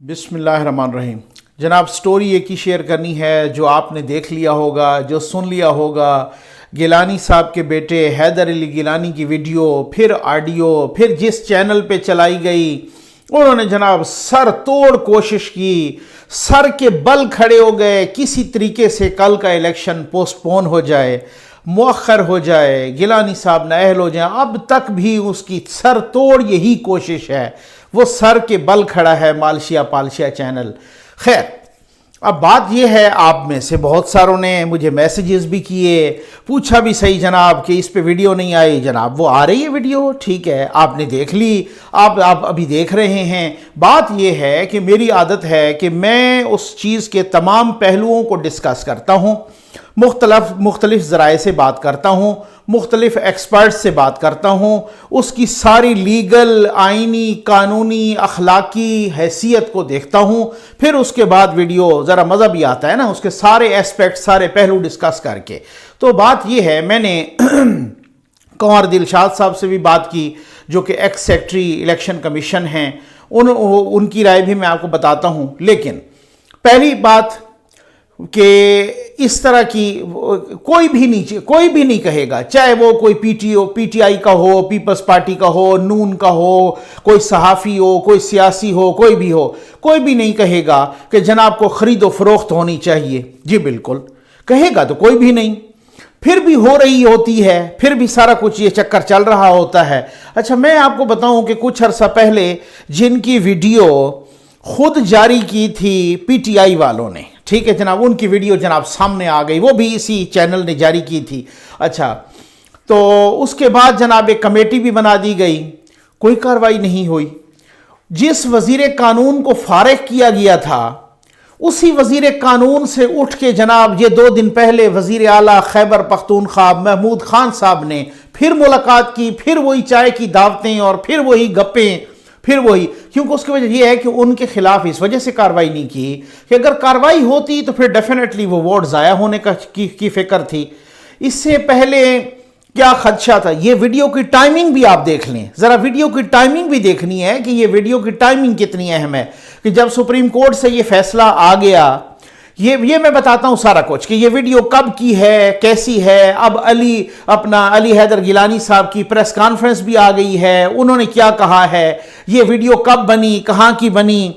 بسم اللہ الرحمن الرحیم۔ جناب سٹوری ایک ہی شیئر کرنی ہے جو آپ نے دیکھ لیا ہوگا، جو سن لیا ہوگا۔ گیلانی صاحب کے بیٹے حیدر علی گیلانی کی ویڈیو، پھر آڈیو، پھر جس چینل پہ چلائی گئی، انہوں نے جناب سر توڑ کوشش کی، سر کے بل کھڑے ہو گئے کسی طریقے سے کل کا الیکشن پوسٹ پون ہو جائے، مؤخر ہو جائے، گیلانی صاحب نااہل ہو جائیں۔ اب تک بھی اس کی سر توڑ یہی کوشش ہے، وہ سر کے بل کھڑا ہے مالشیا پالشیا چینل۔ خیر، اب بات یہ ہے، آپ میں سے بہت ساروں نے مجھے میسیجز بھی کیے، پوچھا بھی صحیح جناب کہ اس پہ ویڈیو نہیں آئی۔ جناب وہ آ رہی ہے ویڈیو، ٹھیک ہے، آپ نے دیکھ لی، آپ ابھی دیکھ رہے ہیں۔ بات یہ ہے کہ میری عادت ہے کہ میں اس چیز کے تمام پہلوؤں کو ڈسکس کرتا ہوں، مختلف ذرائع سے بات کرتا ہوں، مختلف ایکسپرٹ سے بات کرتا ہوں، اس کی ساری لیگل، آئینی، قانونی، اخلاقی حیثیت کو دیکھتا ہوں، پھر اس کے بعد ویڈیو ذرا مزہ بھی آتا ہے نا، اس کے سارے ایسپیکٹ، سارے پہلو ڈسکس کر کے۔ تو بات یہ ہے، میں نے کنور دلشاد صاحب سے بھی بات کی جو کہ ایکس سیکٹری الیکشن کمیشن ہیں، ان کی رائے بھی میں آپ کو بتاتا ہوں۔ لیکن پہلی بات کہ اس طرح کی کوئی بھی نہیں کہے گا، چاہے وہ کوئی پی ٹی آئی کا ہو، پیپلز پارٹی کا ہو، نون کا ہو، کوئی صحافی ہو، کوئی سیاسی ہو، کوئی بھی ہو، کوئی بھی نہیں کہے گا کہ جناب کو خرید و فروخت ہونی چاہیے۔ جی بالکل کہے گا تو کوئی بھی نہیں، پھر بھی ہو رہی ہوتی ہے، پھر بھی سارا کچھ یہ چکر چل رہا ہوتا ہے۔ اچھا، میں آپ کو بتاؤں کہ کچھ عرصہ پہلے جن کی ویڈیو خود جاری کی تھی پی ٹی آئی والوں نے، ٹھیک ہے جناب، ان کی ویڈیو جناب سامنے آ گئی، وہ بھی اسی چینل نے جاری کی تھی۔ اچھا، تو اس کے بعد جناب ایک کمیٹی بھی بنا دی گئی، کوئی کارروائی نہیں ہوئی۔ جس وزیر قانون کو فارغ کیا گیا تھا، اسی وزیر قانون سے اٹھ کے جناب یہ 2 دن پہلے وزیر اعلیٰ خیبر پختونخوا محمود خان صاحب نے پھر ملاقات کی، پھر وہی چائے کی دعوتیں اور پھر وہی گپیں، پھر وہی، کیونکہ اس کی وجہ یہ ہے کہ ان کے خلاف اس وجہ سے کارروائی نہیں کی کہ اگر کارروائی ہوتی تو پھر ڈیفینیٹلی وہ ووٹ ضائع ہونے کی فکر تھی۔ اس سے پہلے کیا خدشہ تھا؟ یہ ویڈیو کی ٹائمنگ بھی آپ دیکھ لیں، ذرا ویڈیو کی ٹائمنگ بھی دیکھنی ہے کہ یہ ویڈیو کی ٹائمنگ کتنی اہم ہے، کہ جب سپریم کورٹ سے یہ فیصلہ آ گیا، یہ میں بتاتا ہوں سارا کچھ کہ یہ ویڈیو کب کی ہے، کیسی ہے۔ اب علی حیدر گیلانی صاحب کی پریس کانفرنس بھی آ گئی ہے، انہوں نے کیا کہا ہے، یہ ویڈیو کب بنی، کہاں کی بنی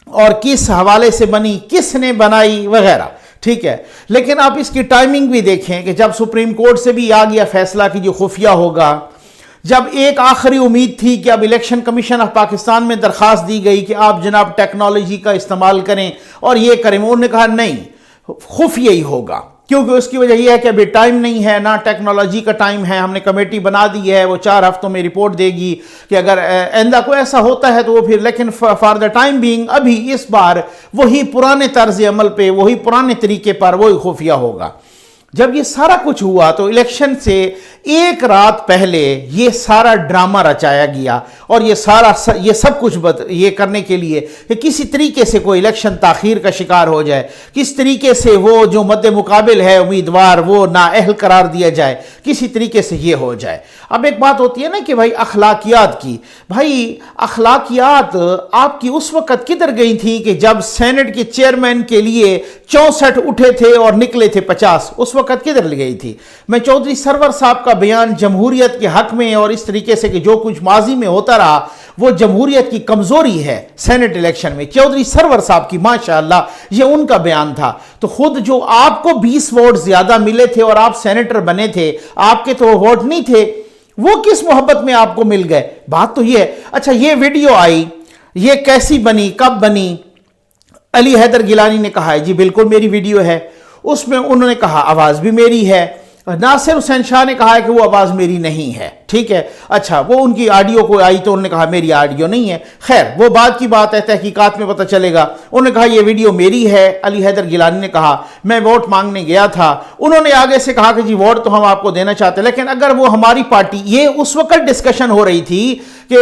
اور کس حوالے سے بنی، کس نے بنائی وغیرہ، ٹھیک ہے۔ لیکن آپ اس کی ٹائمنگ بھی دیکھیں کہ جب سپریم کورٹ سے بھی آ گیا فیصلہ کہ جو خفیہ ہوگا، جب ایک آخری امید تھی کہ اب الیکشن کمیشن آف پاکستان میں درخواست دی گئی کہ آپ جناب ٹیکنالوجی کا استعمال کریں اور یہ کریں، انہوں نے کہا نہیں، خفیہ ہی ہوگا، کیونکہ اس کی وجہ یہ ہے کہ ابھی ٹائم نہیں ہے، نہ ٹیکنالوجی کا ٹائم ہے، ہم نے کمیٹی بنا دی ہے، وہ 4 ہفتوں میں رپورٹ دے گی کہ اگر آئندہ کوئی ایسا ہوتا ہے تو وہ پھر، لیکن فار دا ٹائم بینگ ابھی اس بار وہی پرانے طرز عمل پہ، وہی پرانے طریقے پر وہی خفیہ ہوگا۔ جب یہ سارا کچھ ہوا تو الیکشن سے ایک رات پہلے یہ سارا ڈرامہ رچایا گیا، اور یہ سب کچھ یہ کرنے کے لیے کہ کسی طریقے سے کوئی الیکشن تاخیر کا شکار ہو جائے، کس طریقے سے وہ جو مد مقابل ہے امیدوار وہ نااہل قرار دیا جائے، کسی طریقے سے یہ ہو جائے۔ اب ایک بات ہوتی ہے نا کہ بھائی اخلاقیات کی، بھائی اخلاقیات آپ کی اس وقت کدھر گئی تھی کہ جب سینٹ کے چیئرمین کے لیے 64 اٹھے تھے اور نکلے تھے 50، اس وقت کدھر گئی تھی؟ میں چودھری سرور صاحب کا بیان جمہوریت کے حق میں اور اس طریقے سے کہ جو کچھ ماضی میں ہوتا رہا وہ جمہوریت کی کمزوری ہے سینٹ الیکشن میں، چودھری سرور صاحب کی ماشاءاللہ یہ ان کا بیان تھا۔ تو خود جو آپ کو 20 ووٹ زیادہ ملے تھے اور آپ سینیٹر بنے تھے، آپ کے تو ووٹ نہیں تھے، وہ کس محبت میں آپ کو مل گئے؟ بات تو یہ ہے۔ اچھا، یہ ویڈیو آئی، یہ کیسی بنی، کب بنی؟ علی حیدر گیلانی نے کہا ہے جی بالکل میری ویڈیو ہے، اس میں انہوں نے کہا آواز بھی میری ہے۔ ناصر حسین شاہ نے کہا ہے کہ وہ آواز میری نہیں ہے، ٹھیک ہے۔ اچھا، وہ ان کی آڈیو کو آئی تو انہوں نے کہا میری آڈیو نہیں ہے۔ خیر، وہ بعد کی بات ہے، تحقیقات میں پتہ چلے گا۔ انہوں نے کہا یہ ویڈیو میری ہے۔ علی حیدر گیلانی نے کہا میں ووٹ مانگنے گیا تھا، انہوں نے آگے سے کہا کہ جی ووٹ تو ہم آپ کو دینا چاہتے ہیں، لیکن اگر وہ ہماری پارٹی، یہ اس وقت ڈسکشن ہو رہی تھی کہ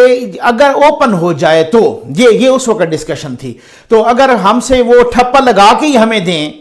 اگر اوپن ہو جائے تو، یہ اس وقت ڈسکشن تھی، تو اگر ہم سے وہ ٹھپا لگا کے ہی ہمیں دیں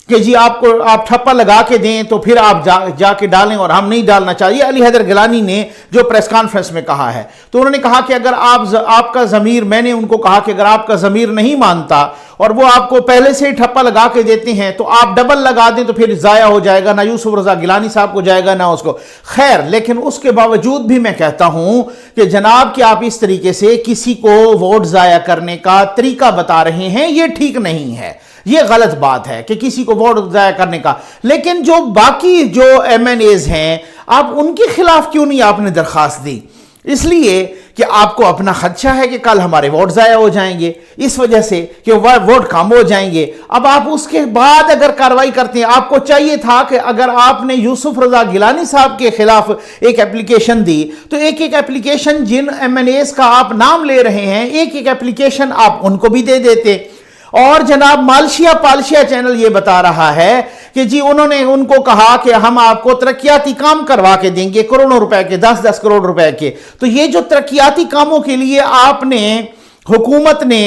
کہ جی آپ ٹھپا لگا کے دیں تو پھر آپ جا کے ڈالیں اور ہم نہیں ڈالنا چاہیے. علی حیدر گیلانی نے جو پریس کانفرنس میں کہا ہے تو انہوں نے کہا کہ اگر آپ کا ضمیر، میں نے ان کو کہا کہ اگر آپ کا ضمیر نہیں مانتا اور وہ آپ کو پہلے سے ہی ٹھپا لگا کے دیتے ہیں تو آپ ڈبل لگا دیں تو پھر ضائع ہو جائے گا، نہ یوسف رضا گیلانی صاحب کو جائے گا نہ اس کو. خیر، لیکن اس کے باوجود بھی میں کہتا ہوں کہ جناب کہ آپ اس طریقے سے کسی کو ووٹ ضائع کرنے کا طریقہ بتا رہے ہیں، یہ ٹھیک نہیں ہے، یہ غلط بات ہے کہ کسی کو ووٹ ضائع کرنے کا. لیکن جو باقی جو ایم این ایز ہیں، آپ ان کے خلاف کیوں نہیں آپ نے درخواست دی؟ اس لیے کہ آپ کو اپنا خدشہ ہے کہ کل ہمارے ووٹ ضائع ہو جائیں گے، اس وجہ سے کہ ووٹ کم ہو جائیں گے. اب آپ اس کے بعد اگر کارروائی کرتے ہیں، آپ کو چاہیے تھا کہ اگر آپ نے یوسف رضا گیلانی صاحب کے خلاف ایک اپلیکیشن دی تو ایک اپلیکیشن جن ایم این ایز کا آپ نام لے رہے ہیں، ایک اپلیکیشن آپ ان کو بھی دے دیتے. اور جناب مالشیا پالشیا چینل یہ بتا رہا ہے کہ جی انہوں نے ان کو کہا کہ ہم آپ کو ترقیاتی کام کروا کے دیں گے کروڑوں روپے کے، 10 کروڑ روپے کے. تو یہ جو ترقیاتی کاموں کے لیے آپ نے، حکومت نے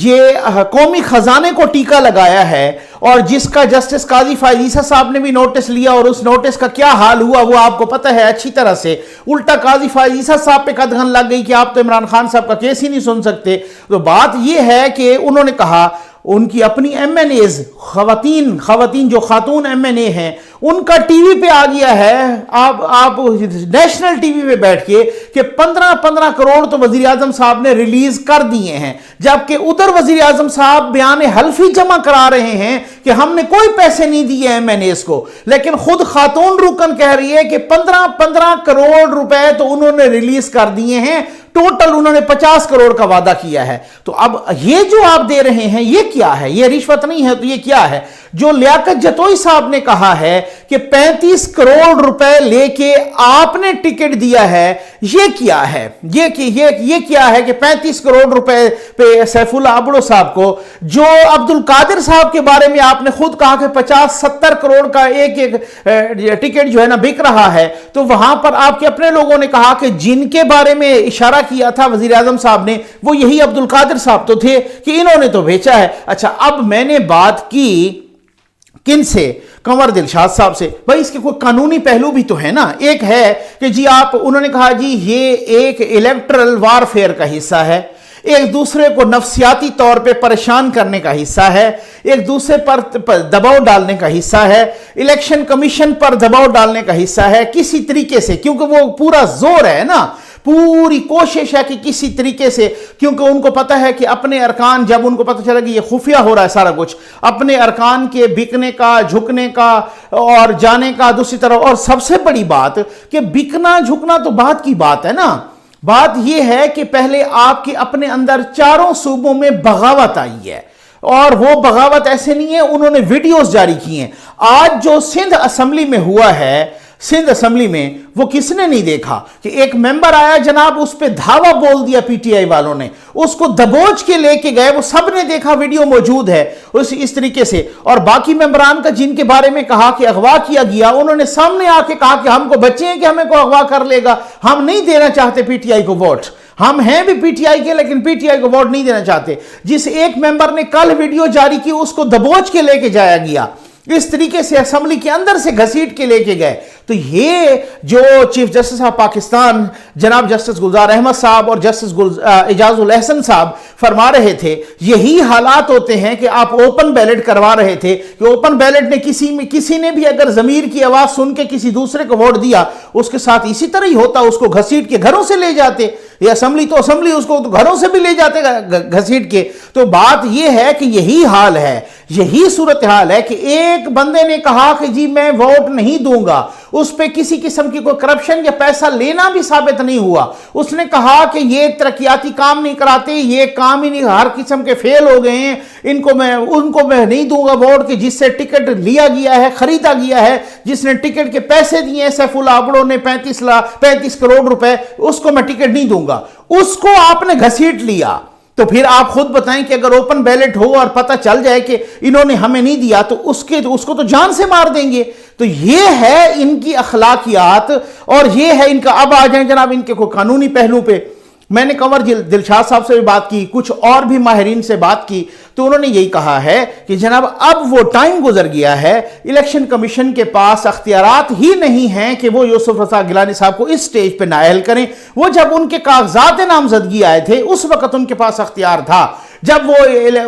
یہ قومی خزانے کو ٹیکہ لگایا ہے اور جس کا جسٹس قاضی فائز عیسیٰ صاحب نے بھی نوٹس لیا اور اس نوٹس کا کیا حال ہوا وہ آپ کو پتہ ہے اچھی طرح سے. الٹا قاضی فائز عیسیٰ صاحب پہ قدغن لگ گئی کہ آپ تو عمران خان صاحب کا کیس ہی نہیں سن سکتے. تو بات یہ ہے کہ انہوں نے کہا ان کی اپنی ایم این ایز، خواتین جو خاتون ایم این اے ہیں، ان کا ٹی وی پہ آ گیا ہے، آپ نیشنل ٹی وی پہ بیٹھ کے کہ 15 کروڑ تو وزیر اعظم صاحب نے ریلیز کر دیے ہیں، جبکہ ادھر وزیر اعظم صاحب بیان حلفی جمع کرا رہے ہیں کہ ہم نے کوئی پیسے نہیں دیے ایم این ایز کو. لیکن خود خاتون رکن کہہ رہی ہے کہ 15 کروڑ روپے تو انہوں نے ریلیز کر دیے ہیں، ٹوٹل انہوں نے 50 کروڑ کا وعدہ کیا ہے. تو اب یہ جو آپ دے رہے ہیں یہ کیا ہے؟ یہ رشوت نہیں ہے تو یہ کیا ہے؟ جو لیاقت جتوئی صاحب نے کہا ہے کہ 35 کروڑ روپے لے کے آپ نے ٹکٹ دیا ہے، یہ کیا ہے؟ یہ کیا ہے کہ 35 کروڑ روپے پہ سیف اللہ ابڑو صاحب کو، جو عبد القادر صاحب کے بارے میں آپ نے خود کہا کہ 50-70 کروڑ کا ایک ٹکٹ جو ہے نا بک رہا ہے، تو وہاں پر آپ کے اپنے لوگوں نے کہا کہ جن کے بارے میں اشارہ کیا تھا وزیر اعظم صاحب نے وہ یہی عبد القادر صاحب تو تھے کہ انہوں نے تو بیچا ہے. اچھا، اب میں نے بات کی کن سے؟ کنور دلشاد صاحب سے. بھائی اس کے کوئی قانونی پہلو بھی تو ہے نا. ایک ہے کہ جی انہوں نے کہا جی یہ ایک الیکٹرل وارفیئر کا حصہ ہے، ایک دوسرے کو نفسیاتی طور پہ پریشان کرنے کا حصہ ہے، ایک دوسرے پر دباؤ ڈالنے کا حصہ ہے، الیکشن کمیشن پر دباؤ ڈالنے کا حصہ ہے کسی طریقے سے، کیونکہ وہ پورا زور ہے نا، پوری کوشش ہے کہ کسی طریقے سے، کیونکہ ان کو پتہ ہے کہ اپنے ارکان، جب ان کو پتہ چلا کہ یہ خفیہ ہو رہا ہے سارا کچھ، اپنے ارکان کے بکنے کا، جھکنے کا اور جانے کا دوسری طرف. اور سب سے بڑی بات کہ بکنا جھکنا تو بات کی بات ہے نا. بات یہ ہے کہ پہلے آپ کے اپنے اندر چاروں صوبوں میں بغاوت آئی ہے، اور وہ بغاوت ایسے نہیں ہے، انہوں نے ویڈیوز جاری کی ہیں. آج جو سندھ اسمبلی میں ہوا ہے، سندھ اسمبلی میں، وہ کس نے نہیں دیکھا کہ ایک ممبر آیا جناب، اس پہ دھاوا بول دیا پی ٹی آئی والوں نے، اس کو دبوچ کے لے کے گئے، وہ سب نے دیکھا، ویڈیو موجود ہے اس طریقے سے. اور باقی ممبران کا جن کے بارے میں کہا کہ اغوا کیا گیا، انہوں نے سامنے آ کے کہا کہ ہم کو بچے ہیں کہ ہمیں کو اغوا کر لے گا، ہم نہیں دینا چاہتے پی ٹی آئی کو ووٹ، ہم ہیں بھی پی ٹی آئی کے لیکن پی ٹی آئی کو ووٹ نہیں دینا چاہتے. جس ایک ممبر نے کل ویڈیو جاری کی اس کو دبوچ کے لے کے جایا گیا، اس طریقے سے اسمبلی کے اندر سے گھسیٹ کے لے کے گئے. تو یہ جو چیف جسٹس آف پاکستان جناب جسٹس گلزار احمد صاحب اور جسٹس اعجاز الاحسن صاحب فرما رہے تھے، یہی حالات ہوتے ہیں کہ آپ اوپن بیلٹ کروا رہے تھے کہ اوپن بیلٹ نے کسی نے بھی اگر ضمیر کی آواز سن کے کسی دوسرے کو ووٹ دیا، اس کے ساتھ اسی طرح ہی ہوتا، اس کو گھسیٹ کے گھروں سے لے جاتے. یہ اسمبلی تو اسمبلی، اس کو گھروں سے بھی لے جاتے گھسیٹ کے. تو بات یہ ہے کہ یہی حال ہے، یہی صورتحال ہے کہ ایک بندے نے کہا کہ جی میں ووٹ نہیں دوں گا، اس پہ کسی قسم کی کوئی کرپشن یا پیسہ لینا بھی ثابت نہیں ہوا. اس نے کہا کہ یہ ترقیاتی کام نہیں کراتے، یہ کام ہی نہیں، ہر قسم کے فیل ہو گئے ہیں، ان کو میں نہیں دوں گا ووٹ، کہ جس سے ٹکٹ لیا گیا ہے، خریدا گیا ہے، جس نے ٹکٹ کے پیسے دیے ہیں سیف اللہ ابڑو نے 35 کروڑ روپے، اس کو میں ٹکٹ نہیں دوں گا. اس کو آپ نے گھسیٹ لیا. تو پھر آپ خود بتائیں کہ اگر اوپن بیلٹ ہو اور پتہ چل جائے کہ انہوں نے ہمیں نہیں دیا تو اس کو تو جان سے مار دیں گے. تو یہ ہے ان کی اخلاقیات اور یہ ہے ان کا. اب آ جائیں جناب ان کے کوئی قانونی پہلو پہ. میں نے کنور دلشاد صاحب سے بھی بات کی, کچھ اور بھی ماہرین سے بات کی, تو انہوں نے یہی کہا ہے کہ جناب اب وہ ٹائم گزر گیا ہے, الیکشن کمیشن کے پاس اختیارات ہی نہیں ہیں کہ وہ یوسف رضا گیلانی صاحب کو اس سٹیج پہ نااہل کریں. وہ جب ان کے کاغذات نامزدگی آئے تھے اس وقت ان کے پاس اختیار تھا. جب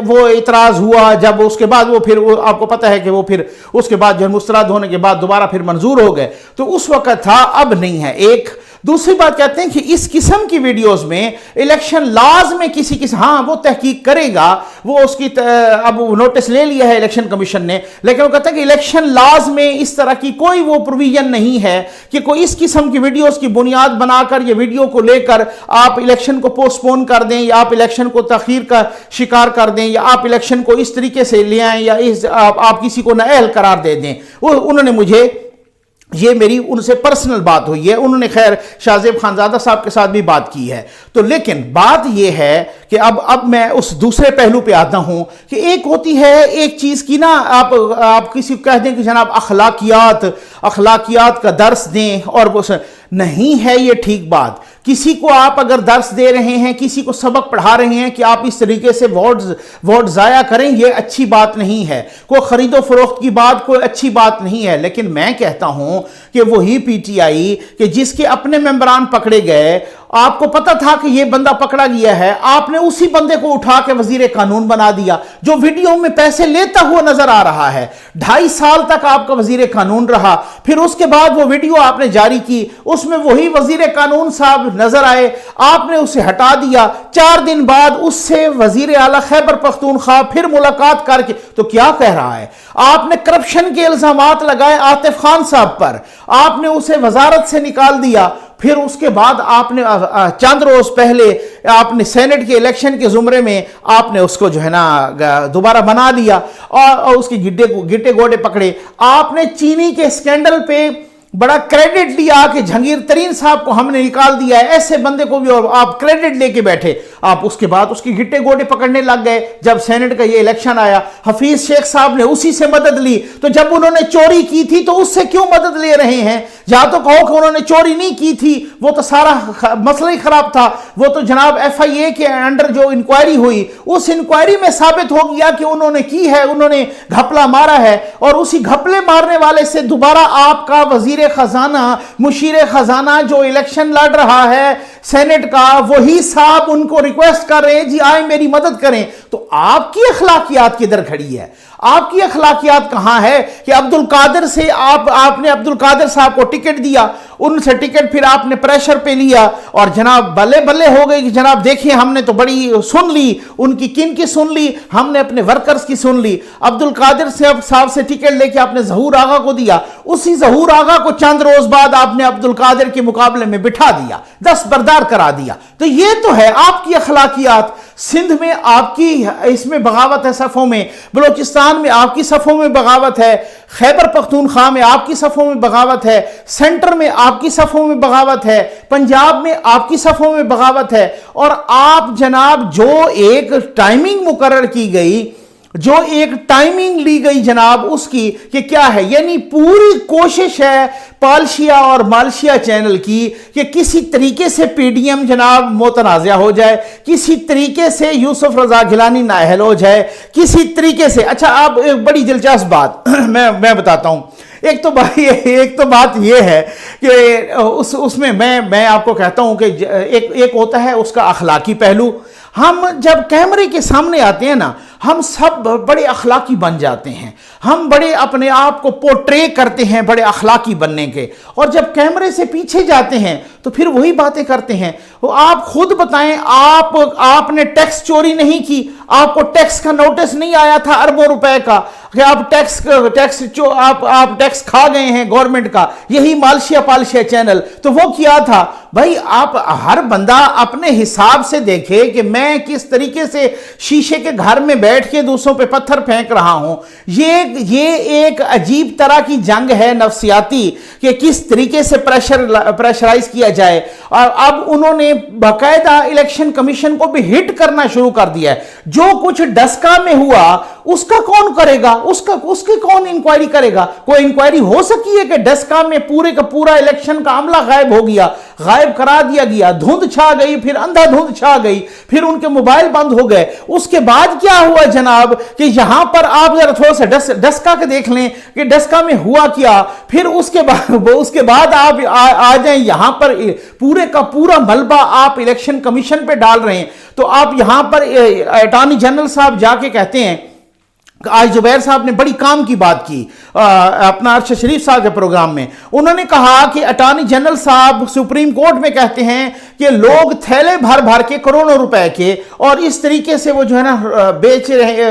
وہ اعتراض ہوا, جب اس کے بعد وہ پھر آپ کو پتہ ہے کہ وہ پھر اس کے بعد جو مسترد ہونے کے بعد دوبارہ پھر منظور ہو گئے, تو اس وقت تھا, اب نہیں ہے. ایک دوسری بات کہتے ہیں کہ اس قسم کی ویڈیوز میں الیکشن لاز میں کسی ہاں وہ تحقیق کرے گا, وہ اس کی اب نوٹس لے لیا ہے الیکشن کمیشن نے, لیکن وہ کہتا ہے کہ الیکشن لاز میں اس طرح کی کوئی وہ پروویژن نہیں ہے کہ کوئی اس قسم کی ویڈیوز کی بنیاد بنا کر یہ ویڈیو کو لے کر آپ الیکشن کو پوسٹ پون کر دیں, یا آپ الیکشن کو تاخیر کا شکار کر دیں, یا آپ الیکشن کو اس طریقے سے لے آئیں, یا آپ کسی کو نااہل قرار دے دیں. انہوں نے مجھے, یہ میری ان سے پرسنل بات ہوئی ہے, انہوں نے خیر شاہ زیب خانزادہ صاحب کے ساتھ بھی بات کی ہے. تو لیکن بات یہ ہے کہ اب میں اس دوسرے پہلو پہ آتا ہوں کہ ایک ہوتی ہے ایک چیز کی نا, آپ کسی کو کہہ دیں کہ جناب اخلاقیات کا درس دیں, اور وہ نہیں ہے یہ ٹھیک بات. کسی کو آپ اگر درس دے رہے ہیں, کسی کو سبق پڑھا رہے ہیں کہ آپ اس طریقے سے ووٹ ضائع کریں, یہ اچھی بات نہیں ہے. کوئی خرید و فروخت کی بات کوئی اچھی بات نہیں ہے. لیکن میں کہتا ہوں کہ وہی پی ٹی آئی کہ جس کے اپنے ممبران پکڑے گئے, آپ کو پتا تھا کہ یہ بندہ پکڑا گیا ہے, آپ نے اسی بندے کو اٹھا کے وزیر قانون بنا دیا, جو ویڈیو میں پیسے لیتا ہوا نظر آ رہا ہے. 2.5 سال تک آپ کا وزیر قانون رہا, پھر اس کے بعد وہ ویڈیو آپ نے جاری کی, اس میں وہی وزیر قانون صاحب نظر آئے, آپ نے اسے ہٹا دیا. 4 دن بعد اس سے وزیر اعلیٰ خیبر پختونخوا پھر ملاقات کر کے تو کیا کہہ رہا ہے, آپ نے کرپشن کے الزامات لگائے عاطف خان صاحب پر, آپ نے اسے وزارت سے نکال دیا. پھر اس کے بعد آپ نے چند روز پہلے آپ نے سینٹ کے الیکشن کے زمرے میں آپ نے اس کو جو ہے نا دوبارہ بنا لیا, اور اس کے گٹے گوڑے پکڑے. آپ نے چینی کے سکینڈل پہ بڑا کریڈٹ لیا کہ جہانگیر ترین صاحب کو ہم نے نکال دیا ہے, ایسے بندے کو بھی, اور آپ کریڈٹ لے کے بیٹھے. آپ اس کے بعد اس کی گٹے گوڑے پکڑنے لگ گئے. جب سینٹ کا یہ الیکشن آیا, حفیظ شیخ صاحب نے اسی سے مدد لی, تو جب انہوں نے چوری کی تھی تو اس سے کیوں مدد لے رہے ہیں؟ یا تو کہو کہ انہوں نے چوری نہیں کی تھی, وہ تو سارا مسئلہ ہی خراب تھا. وہ تو جناب ایف آئی اے کے انڈر جو انکوائری ہوئی, اس انکوائری میں ثابت ہو گیا کہ انہوں نے کی ہے, انہوں نے گھپلا مارا ہے, اور اسی گھپلے مارنے والے سے دوبارہ آپ کا وزیر خزانہ, مشیر خزانہ جو الیکشن لڑ رہا ہے سینٹ کا, وہی صاحب ان کو ریکویسٹ کر رہے ہیں جی آئیں میری مدد کریں. تو آپ کی اخلاقیات کدھر کھڑی ہے؟ آپ کی اخلاقیات کہاں ہے کہ عبدالقادر سے آپ نے عبدالقادر صاحب کو ٹکٹ دیا, ان سے ٹکٹ پھر آپ نے پریشر پہ لیا, اور جناب بلے بلے ہو گئی کہ جناب دیکھیں ہم نے تو بڑی سن لی, ان کی کن کی سن لی, ہم نے اپنے ورکرز کی سن لی. عبدالقادر صاحب سے ٹکٹ لے کے آپ نے ظہور آغا کو دیا, اسی ظہور آغا کو چند روز بعد آپ نے عبدالقادر کے مقابلے میں بٹھا دیا, دستبردار کرا دیا. تو یہ تو ہے آپ کی اخلاقیات. سندھ میں آپ کی اس میں بغاوت ہے صفوں میں, بلوچستان میں آپ کی صفوں میں بغاوت ہے, خیبر پختونخوا میں آپ کی صفوں میں بغاوت ہے, سینٹر میں آپ کی صفوں میں بغاوت ہے, پنجاب میں آپ کی صفوں میں بغاوت ہے. اور آپ جناب جو ایک ٹائمنگ مقرر کی گئی, جو ایک ٹائمنگ لی گئی جناب اس کی کہ کیا ہے, یعنی پوری کوشش ہے پالشیا اور مالشیا چینل کی کہ کسی طریقے سے پی ڈی ایم جناب متنازع ہو جائے, کسی طریقے سے یوسف رضا گیلانی نااہل ہو جائے, کسی طریقے سے. اچھا اب ایک بڑی دلچسپ بات میں بتاتا ہوں. ایک تو بات یہ ہے کہ اس میں میں آپ کو کہتا ہوں کہ ایک ہوتا ہے اس کا اخلاقی پہلو. ہم جب کیمرے کے سامنے آتے ہیں نا, ہم سب بڑے اخلاقی بن جاتے ہیں, ہم بڑے اپنے آپ کو پورٹرے کرتے ہیں بڑے اخلاقی بننے کے, اور جب کیمرے سے پیچھے جاتے ہیں تو پھر وہی باتیں کرتے ہیں. آپ خود بتائیں, آپ نے ٹیکس چوری نہیں کی, آپ کو ٹیکس کا نوٹس نہیں آیا تھا اربوں روپے کا کہ آپ ٹیکس کھا گئے ہیں گورنمنٹ کا. یہی مالشیا پالشیا چینل تو وہ کیا تھا. بھائی آپ ہر بندہ اپنے حساب سے دیکھے کہ میں کس طریقے سے شیشے کے گھر میں بیٹھ کے دوسروں پہ پتھر پھینک رہا ہوں. یہ ایک عجیب طرح کی جنگ ہے نفسیاتی کہ کس طریقے سے پریشرائز کیا جائے. اور اب انہوں نے باقاعدہ الیکشن کمیشن کو بھی ہٹ کرنا شروع کر دیا ہے. جو کچھ ڈسکا میں ہوا اس کا کون کرے گا, اس کی کون انکوائری کرے گا؟ کوئی انکوائری ہو سکی ہے کہ ڈسکا میں پورے کا پورا الیکشن کا عملہ غائب ہو گیا, غائب کرا دیا گیا, دھند چھا گئی, پھر اندھا دھند چھا گئی, پھر ان کے موبائل بند ہو گئے. اس کے بعد کیا ہوا جناب کہ یہاں پر آپ ذرا تھوڑا سا ڈسکا کے دیکھ لیں کہ ڈسکا میں ہوا کیا. پھر اس کے بعد آپ آ جائیں یہاں پر پورے کا پورا ملبہ آپ الیکشن کمیشن پہ ڈال رہے ہیں. تو آپ یہاں پر اٹارنی جنرل صاحب جا کے کہتے ہیں, آج زبیر صاحب نے بڑی کام کی بات کی اپنا ارشد شریف صاحب کے پروگرام میں. انہوں نے کہا کہ اٹارنی جنرل صاحب سپریم کورٹ میں کہتے ہیں کہ لوگ تھیلے بھر بھر کے کروڑوں روپے کے, اور اس طریقے سے وہ جو ہے نا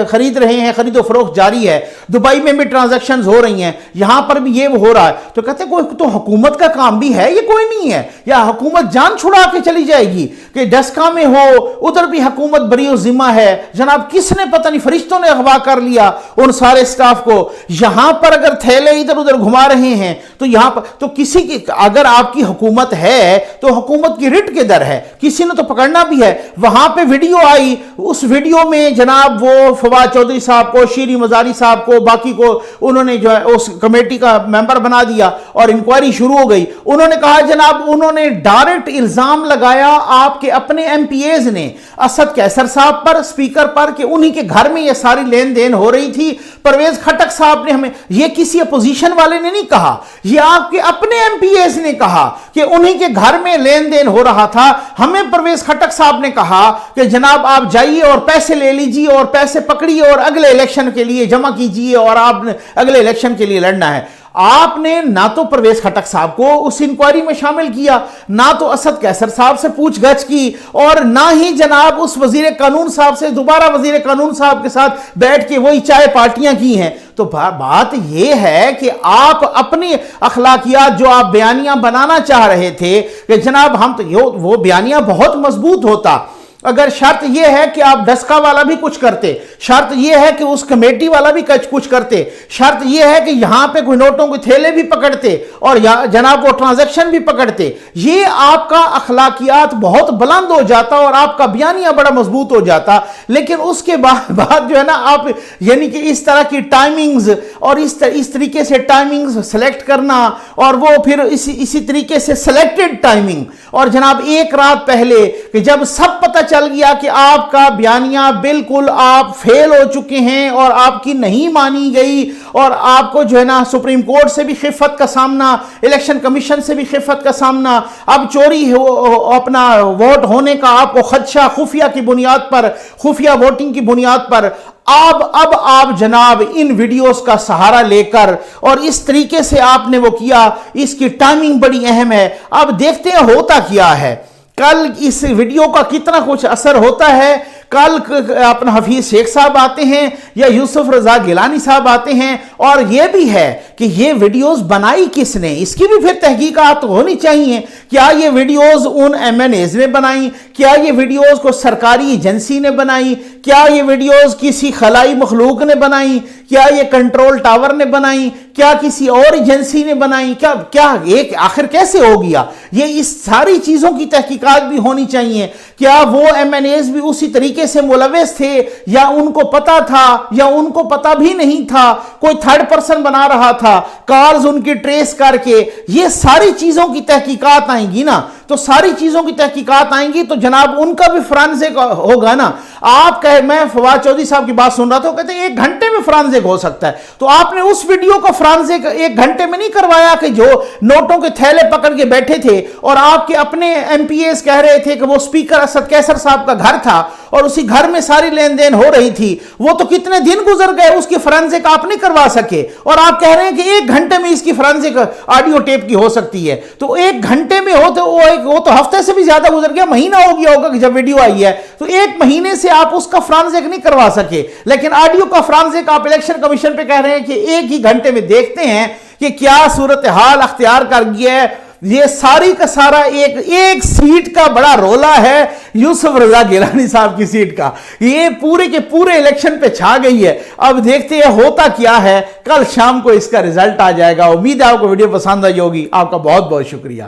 خرید رہے ہیں, خرید و فروخت جاری ہے. دبئی میں بھی ٹرانزیکشنز ہو رہی ہیں, یہاں پر بھی یہ ہو رہا ہے. تو کہتے ہیں کوئی تو حکومت کا کام بھی ہے, یہ کوئی نہیں ہے, یا حکومت جان چھڑا کے چلی جائے گی کہ ڈسکا میں ہو ادھر بھی حکومت بری و ذمہ ہے. جناب کس نے پتہ نہیں فرشتوں نے اغوا کر لیا ان سارے سٹاف کو. یہاں پر اگر تھیلے ادھر ادھر گھما رہے ہیں تو یہاں پر تو کسی کی, اگر آپ کی حکومت ہے تو حکومت کی رٹ کے در ہے, کسی نے تو پکڑنا بھی ہے. وہاں پہ ویڈیو آئی, اس ویڈیو میں جناب وہ فواد چودھری صاحب کو, شیری مزاری صاحب کو, باقی کو انہوں نے جو ہے اس کمیٹی کا ممبر بنا دیا اور انکوائری شروع ہو گئی. انہوں نے کہا جناب انہوں نے ڈائریکٹ الزام لگایا آپ کے اپنے ایم پی ایز نے اسد کیسر صاحب پر, اسپیکر پر, کہ انہی کے گھر میں یہ ساری لین دین ہو رہی تھی. پرویز خٹک صاحب نے ہمیں, یہ کسی اپوزیشن والے نے نہیں کہا, یہ آپ کے اپنے ایم پی ایز نے کہا کہ انہی کے گھر میں لین دین ہو رہا تھا. ہمیں پرویز خٹک صاحب نے کہا کہ جناب آپ جائیے اور پیسے لے لیجیے اور پیسے پکڑیے اور اگلے الیکشن کے لیے جمع کیجیے اور آپ نے اگلے الیکشن کے لیے لڑنا ہے. آپ نے نہ تو پرویز خٹک صاحب کو اس انکوائری میں شامل کیا, نہ تو اسد کیسر صاحب سے پوچھ گچھ کی, اور نہ ہی جناب اس وزیر قانون صاحب سے دوبارہ وزیر قانون صاحب کے ساتھ بیٹھ کے وہی چائے پارٹیاں کی ہیں. تو بات یہ ہے کہ آپ اپنی اخلاقیات جو آپ بیانیاں بنانا چاہ رہے تھے کہ جناب ہم تو وہ بیانیاں بہت مضبوط ہوتا اگر شرط یہ ہے کہ آپ ڈسکا والا بھی کچھ کرتے, شرط یہ ہے کہ اس کمیٹی والا بھی کچھ کرتے, شرط یہ ہے کہ یہاں پہ کوئی نوٹوں کے تھیلے بھی پکڑتے اور جناب وہ ٹرانزیکشن بھی پکڑتے. یہ آپ کا اخلاقیات بہت بلند ہو جاتا اور آپ کا بیانیہ بڑا مضبوط ہو جاتا. لیکن اس کے بعد جو ہے نا آپ یعنی کہ اس طرح کی ٹائمنگز اور اس طریقے سے ٹائمنگز سلیکٹ کرنا, اور وہ پھر اسی طریقے سے سلیکٹڈ ٹائمنگ, اور جناب ایک رات پہلے کہ جب سب پتہ چل گیا کہ آپ کا بیانیہ بالکل آپ فیل ہو چکے ہیں اور آپ کی نہیں مانی گئی, اور آپ کو جو ہے نا سپریم کورٹ سے بھی خفت کا سامنا, الیکشن کمیشن سے بھی خفت کا سامنا, اب چوری اپنا ووٹ ہونے کا آپ کو خدشہ خفیہ کی بنیاد پر, خفیہ ووٹنگ کی بنیاد پر, اب آپ جناب ان ویڈیوز کا سہارا لے کر اور اس طریقے سے آپ نے وہ کیا. اس کی ٹائمنگ بڑی اہم ہے. اب دیکھتے ہیں ہوتا کیا ہے, کل اس ویڈیو کا کتنا کچھ اثر ہوتا ہے. کل اپنا حفیظ شیخ صاحب آتے ہیں یا یوسف رضا گیلانی صاحب آتے ہیں, اور یہ بھی ہے کہ یہ ویڈیوز بنائی کس نے, اس کی بھی پھر تحقیقات ہونی چاہیے. کیا یہ ویڈیوز ان ایم این ایز نے بنائی, کیا یہ ویڈیوز کو سرکاری ایجنسی نے بنائی, کیا یہ ویڈیوز کسی خلائی مخلوق نے بنائی, کیا یہ کنٹرول ٹاور نے بنائی, کیا کسی اور ایجنسی نے بنائی, کیا ایک آخر کیسے ہو گیا. یہ اس ساری چیزوں کی تحقیقات بھی ہونی چاہیے. کیا وہ ایم این ایز بھی اسی طریقے سے ملوث تھے, یا ان کو پتا تھا, یا ان کو پتا بھی نہیں تھا, کوئی تھرڈ پرسن بنا رہا تھا, کارز ان کی ٹریس کر کے. یہ ساری چیزوں کی تحقیقات آئیں گی نا, تو ساری چیزوں کی تحقیقات آئیں گی تو جناب ان کا بھی فرانزک ہوگا نا. آپ میں فواد چودھری صاحب کی بات سن رہا تھا, وہ کہتے ہیں 1 گھنٹے میں فرانزک ہو سکتا ہے. تو آپ نے اس ویڈیو کا فرانزک 1 گھنٹے میں نہیں کروایا کہ جو نوٹوں کے تھیلے پکڑ کے بیٹھے تھے اور آپ کے اپنے ایم پی ایز کہہ رہے تھے کہ وہ اسپیکر اسد کیسر صاحب کا گھر تھا اور اسی گھر میں ساری لین دین ہو رہی تھی. وہ تو کتنے دن گزر گئے, اس کی فرانزک آپ نہیں کروا سکے, اور آپ کہہ رہے ہیں کہ 1 گھنٹے میں اس کی فرانزک آڈیو ٹیپ کی ہو سکتی ہے. تو 1 گھنٹے میں ہو تو وہ تو ہفتے سے بھی زیادہ گزر گیا, مہینہ ہو گیا ہوگا کہ جب ویڈیو آئی ہے. تو 1 مہینے سے آپ اس کا فرانزک نہیں کروا سکے, لیکن آڈیو کا فرانزک آپ الیکشن کمیشن پہ کہہ رہے ہیں کہ 1 ہی گھنٹے میں دیکھتے ہیں کہ کیا صورتحال اختیار کر گیا ہے. یہ ساری کا سارا ایک سیٹ کا بڑا رولا ہے یوسف رضا گیلانی صاحب کی سیٹ کا, یہ پورے کے پورے الیکشن پہ چھا گئی ہے. اب دیکھتے ہیں ہوتا کیا ہے. کل شام کو اس کا رزلٹ آ جائے گا. امید ہے آپ کو ویڈیو پسند آئی ہوگی. آپ کا بہت بہت شکریہ.